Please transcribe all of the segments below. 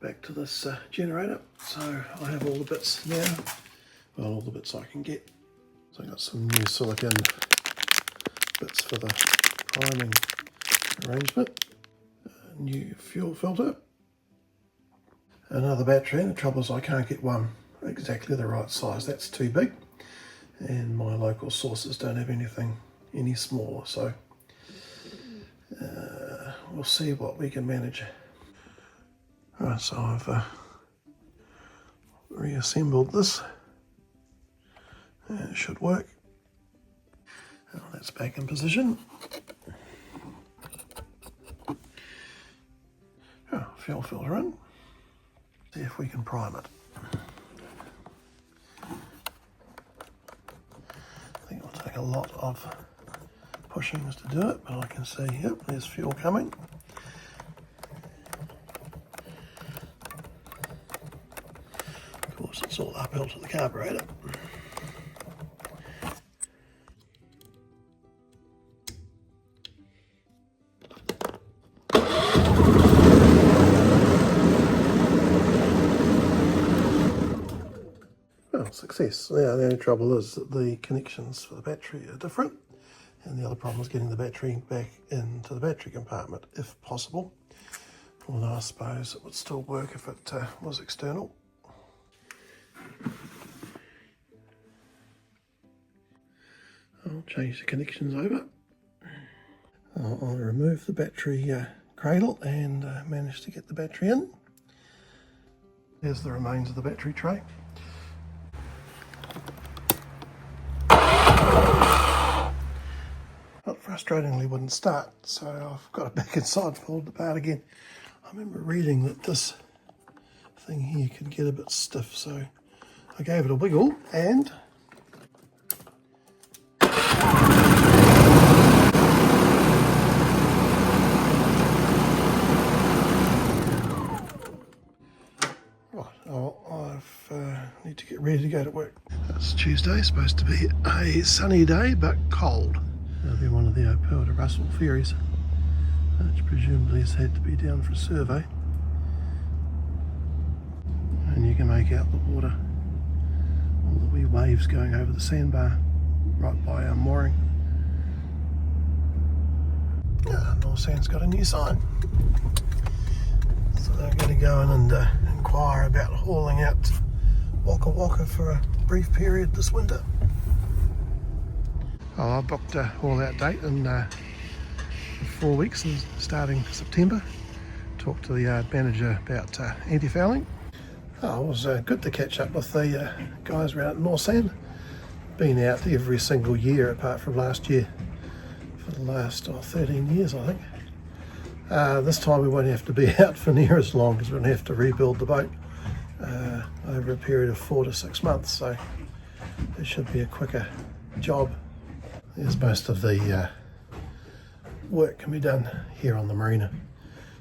back to this generator. So I have all the bits now, well, all the bits I can get. So I got some new silicone bits for the priming arrangement, a new fuel filter, another battery. The trouble is I can't get one exactly the right size, that's too big, and my local sources don't have anything any smaller, so we'll see what we can manage. Alright, so I've reassembled this, and it should work. Now that's back in position. Oh, fuel filter in. See if we can prime it. I think it'll take a lot of pushings to do it, but I can see, yep, there's fuel coming. Of course, it's all uphill to the carburetor. Well, success. Now the only trouble is that the connections for the battery are different, and the other problem is getting the battery back into the battery compartment if possible. Although I suppose it would still work if it was external. I'll change the connections over. I'll remove the battery cradle and manage to get the battery in. There's the remains of the battery tray. But frustratingly wouldn't start, so I've got it back inside and pulled it apart again. I remember reading that this thing here could get a bit stiff, so I gave it a wiggle and need to get ready to go to work. It's Tuesday, supposed to be a sunny day but cold. That'll be one of the Opel to Russell ferries, which presumably has had to be down for a survey. And you can make out the water, all the wee waves going over the sandbar right by our mooring. NORSAND's got a new sign. So they're going to go in and inquire about hauling out WAKAWAKA for a brief period this winter. I booked a haul-out date in 4 weeks, starting September. Talked to the yard manager about anti-fouling. It was good to catch up with the guys around at NORSAND. Been out every single year apart from last year for the last 13 years, I think. This time we won't have to be out for near as long because we don't have to rebuild the boat over a period of 4 to 6 months, so it should be a quicker job. There's most of the work can be done here on the marina.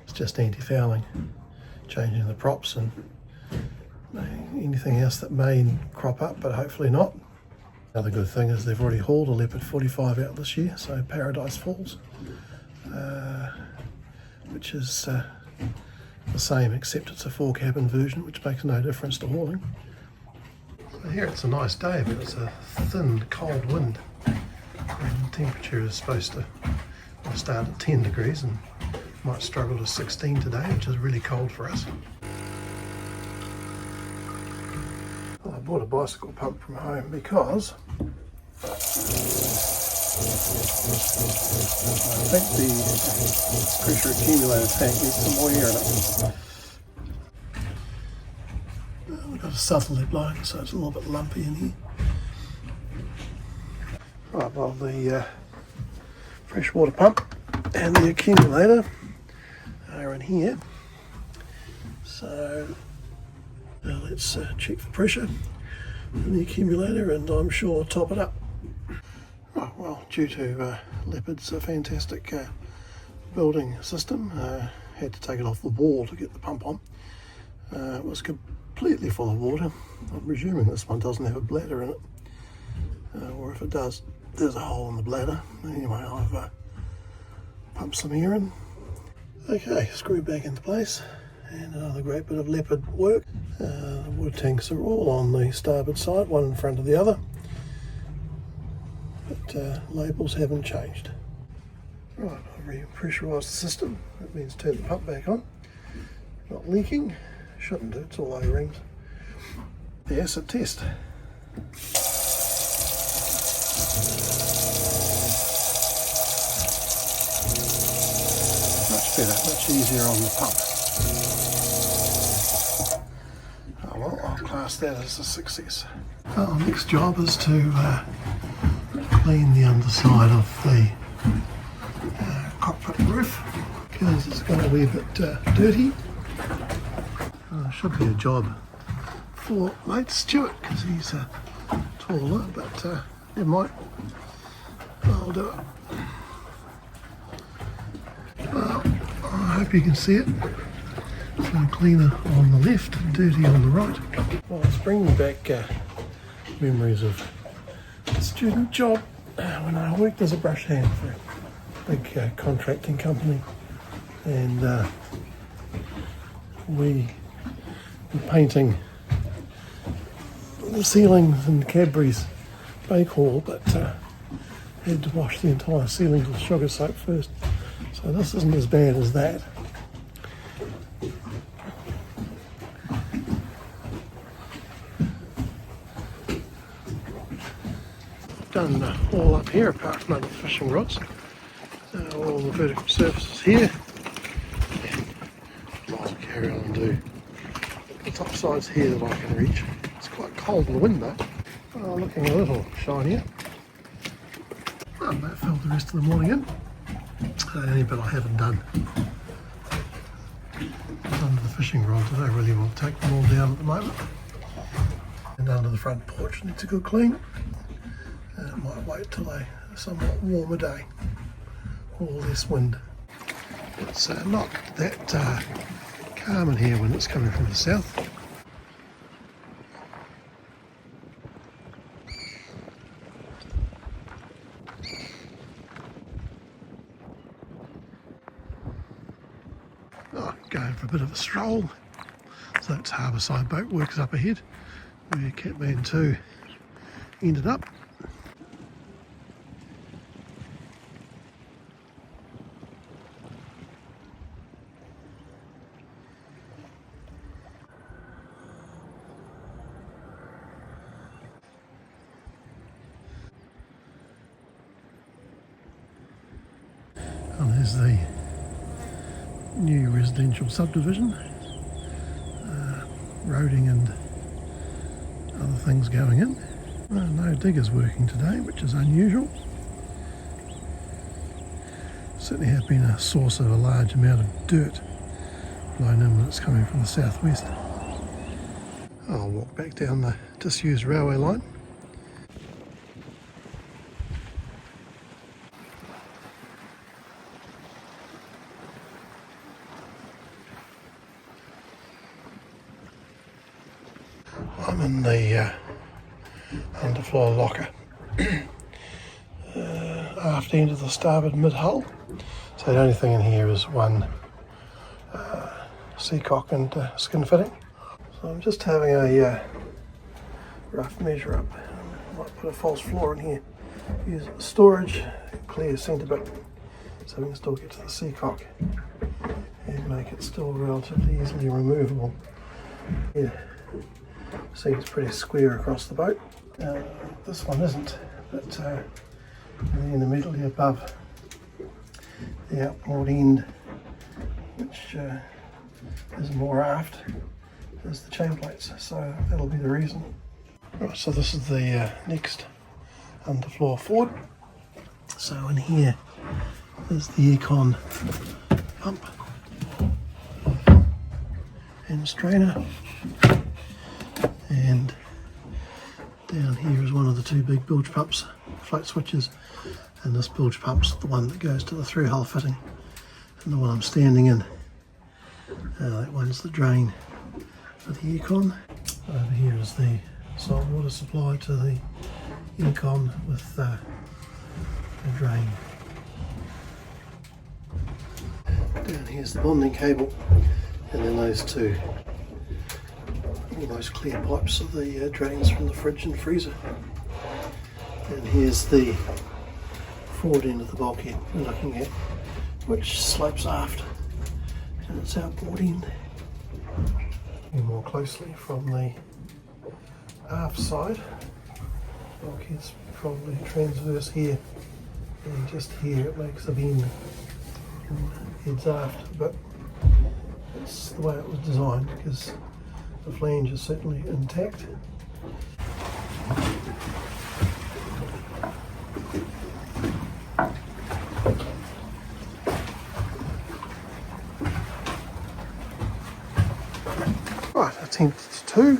It's just anti-fouling, changing the props and anything else that may crop up, but hopefully not. Another good thing is they've already hauled a Leopard 45 out this year, so Paradise Falls, which is the same except it's a 4-cabin version, which makes no difference to hauling. So here it's a nice day, but it's a thin, cold wind. And the temperature is supposed to start at 10 degrees and might struggle to 16 today, which is really cold for us. Well, I bought a bicycle pump from home because I think the pressure accumulator tank needs some more air in it. We've got a southerly blowing, so it's a little bit lumpy in here. Right, well, the freshwater pump and the accumulator are in here. So let's check the pressure in the accumulator and I'm sure top it up. Oh, well, due to Leopard's fantastic building system, had to take it off the wall to get the pump on. It was completely full of water. I'm presuming this one doesn't have a bladder in it, or if it does, there's a hole in the bladder. Anyway, I've pumped some air in. Okay, screw back into place And another great bit of leopard work. The wood tanks are all on the starboard side, one in front of the other. But labels haven't changed. Right, I've re-pressurised the system. That means turn the pump back on. Not leaking. Shouldn't do, it's all O-rings. The acid test. Much better, much easier on the pump. Oh well, I'll class that as a success. Our next job is to clean the underside of the cockpit roof because it's got a wee bit dirty. Should be a job for mate Stuart because he's taller, but never mind. I'll do it. Well, I hope you can see it. So cleaner on the left, dirty on the right. Well, it's bringing back memories of a student job when I worked as a brush hand for a big contracting company, and we were painting the ceilings in Cadbury's bake hall, but had to wash the entire ceilings with sugar soap first. So this isn't as bad as that. Done all up here apart from under the fishing rods. All the vertical surfaces here. Might as well carry on and do the top sides here that I can reach. It's quite cold in the wind though. Oh, looking a little shinier. And that filled the rest of the morning in. The only bit I haven't done is under the fishing rods. I don't really want to take them all down at the moment. And under the front porch needs a good clean. It might wait till a somewhat warmer day or less wind. It's not that calm in here when it's coming from the south. Oh, going for a bit of a stroll. So that's Harbourside Boat Works up ahead, where Catman 2 ended up. And there's the new residential subdivision, roading and other things going in. No diggers working today, which is unusual. Certainly have been a source of a large amount of dirt blown in when it's coming from the southwest. I'll walk back down the disused railway line. I'm in the underfloor locker, aft end of the starboard mid-hull. So the only thing in here is one seacock and skin fitting. So I'm just having a rough measure up. I might put a false floor in here. Use storage, clear centre bit, so we can still get to the seacock and make it still relatively easily removable. Yeah. See, it's pretty square across the boat. This one isn't, but then immediately above the outboard end, which is more aft, is the chain plates, so that'll be the reason. Right, so this is the next underfloor forward. So in here is the econ pump and strainer. And down here is one of the two big bilge pumps, float switches, and this bilge pump's the one that goes to the through hull fitting, and the one I'm standing in, that one's the drain for the econ. Over here is the salt water supply to the econ with the drain. Down here's the bonding cable And then those two, all those clear pipes are the drains from the fridge and freezer. And here's the forward end of the bulkhead we're looking at, which slopes aft, and it's outboard end. Looking more closely from the aft side, bulkhead's probably transverse here, and just here it makes a bend and heads aft, but it's the way it was designed because the flange is certainly intact. Right, attempt 2.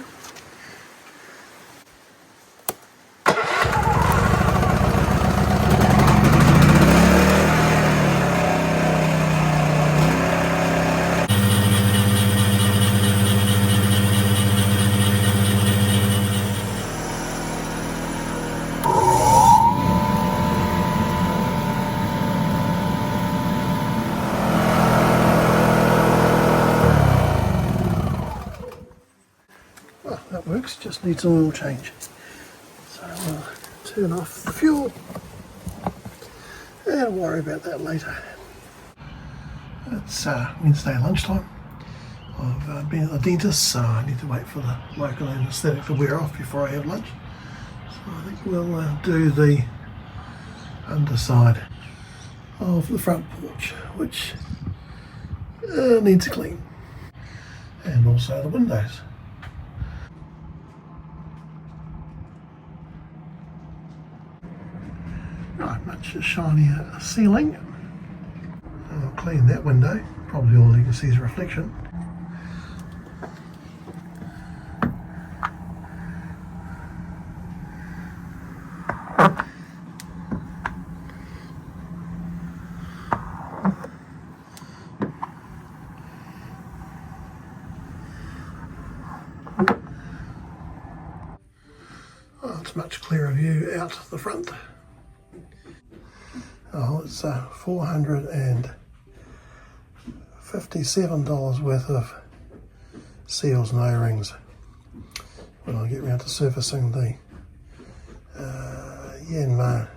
Well, that works, just needs an oil change. So we'll turn off the fuel and worry about that later. It's Wednesday lunchtime. I've been at the dentist, so I need to wait for the local anaesthetic to wear off before I have lunch. So I think we'll do the underside of the front porch, which needs a clean, and also the windows. Right, much shinier ceiling. I'll clean that window, probably all you can see is a reflection. Oh, it's a much clearer view out the front. Oh, it's $457 worth of seals and O-rings when I get round to servicing the Yanmar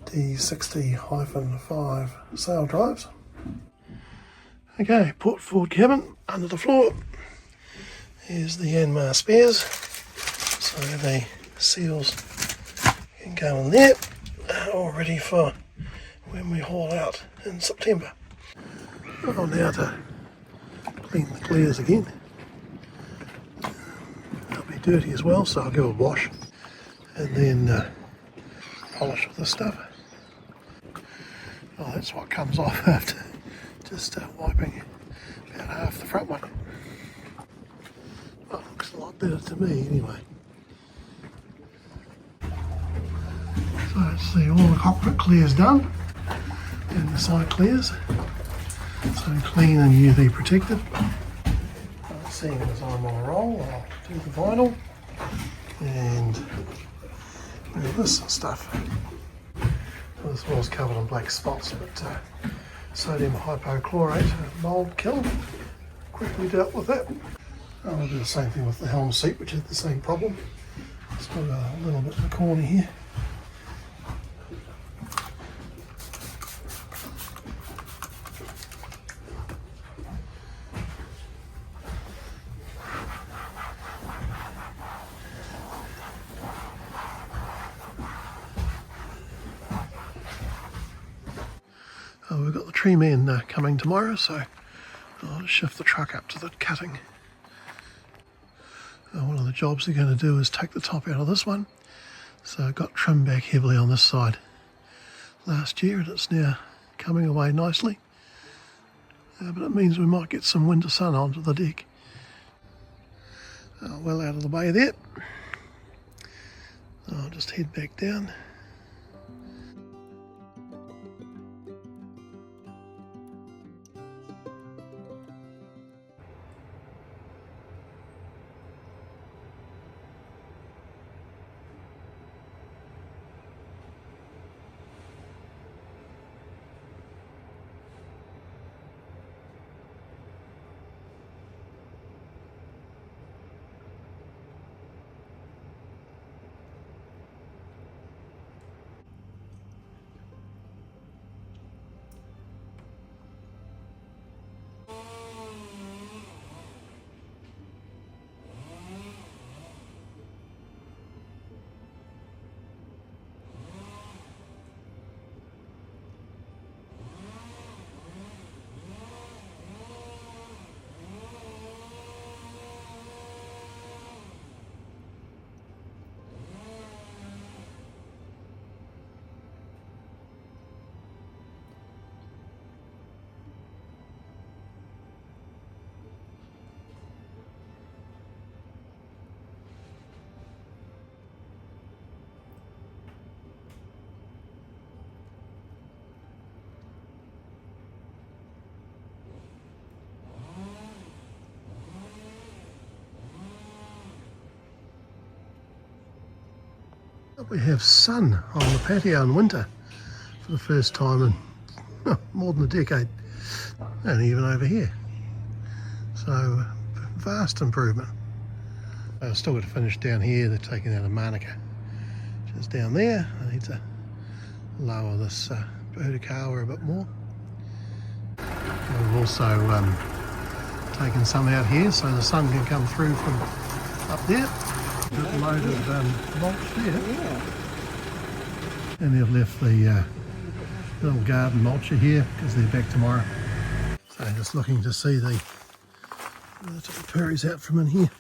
D60-5 Saildrives. Okay, port forward cabin under the floor. Here's the Yanmar spares, so the seals can go in there, all ready for when we haul out in September. Well, now to clean the clears again. They'll be dirty as well, so I'll give it a wash and then polish with this stuff. Oh, that's what comes off after just wiping about half the front one. Well, looks a lot better to me anyway. So let's see, all the cockpit clears done and the side clears. So clean and UV protected. Seeing as I'm on a roll, I'll do the vinyl and this stuff. This was covered in black spots, but sodium hypochlorite mold kill quickly dealt with that. I'll do the same thing with the helm seat, which had the same problem. It's got a little bit in the corner here. Oh, we've got the tree man coming tomorrow, so I'll shift the truck up to the cutting. One of the jobs they're going to do is take the top out of this one. So it got trimmed back heavily on this side last year, and it's now coming away nicely. But it means we might get some winter sun onto the deck. Well out of the way there. I'll just head back down. We have sun on the patio in winter for the first time in more than a decade, and even over here. So vast improvement. I've still got to finish down here. They're taking out a manuka, which is down there. I need to lower this WAKAWAKA a bit more. We've also taken some out here so the sun can come through from up there. Got a load of mulch there. Yeah. And they've left the little garden mulcher here because they're back tomorrow. So just looking to see the prairies out from in here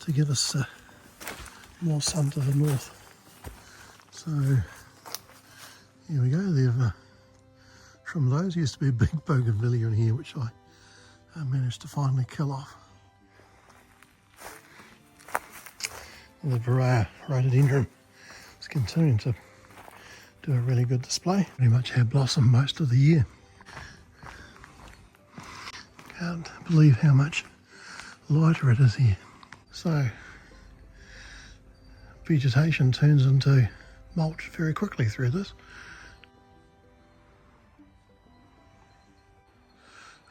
to give us more sun to the north. So here we go. They've from those used to be a big bougainvillea in here, which I managed to finally kill off. The rhododendron is continuing to do a really good display. Pretty much have blossom most of the year. Can't believe how much lighter it is here. So vegetation turns into mulch very quickly through this.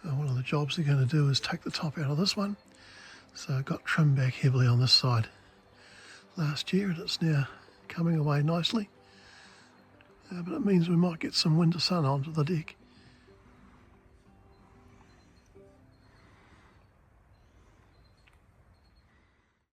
One of the jobs they're going to do is take the top out of this one. So it got trimmed back heavily on this side last year, and it's now coming away nicely. But it means we might get some winter sun onto the deck.